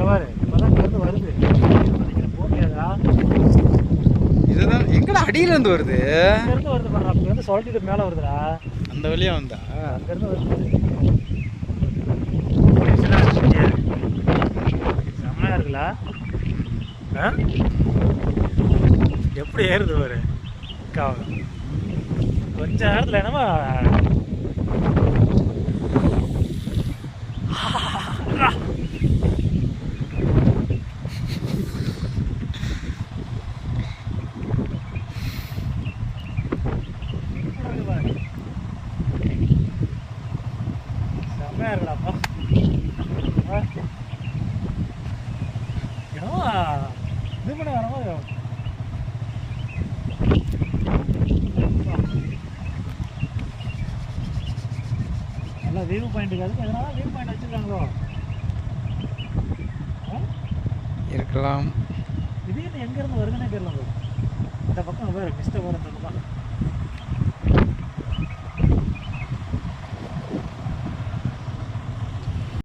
பாரு இப்பதான் இருந்து வருது. போக முடியாதா? இதுதான் எங்கடா அடியில இருந்து வருது? இருந்து வருது பாரு. அப்படி வந்து சொல்லிட்டு மேல வருதுடா. அந்த வழியா வந்தா அங்க இருந்து வருது. செம்மையா இருக்குல்ல? எப்படி ஏறுது பாரு. கொஞ்ச நேரத்துல என்னமா செம்மையா இருக்குடாப்பா. என்னமா இது பண்ண வரமா நல்லா வியூ பாயிண்ட் அதுக்கு எதனால வியூ பாயிண்ட் வச்சிருக்காங்களோ இருக்கலாம். திடீர்னு எங்க இருந்து வருதுன்னே தெரியல. இந்த பக்கம் பாரு மிஸ்டர் போறது தான்.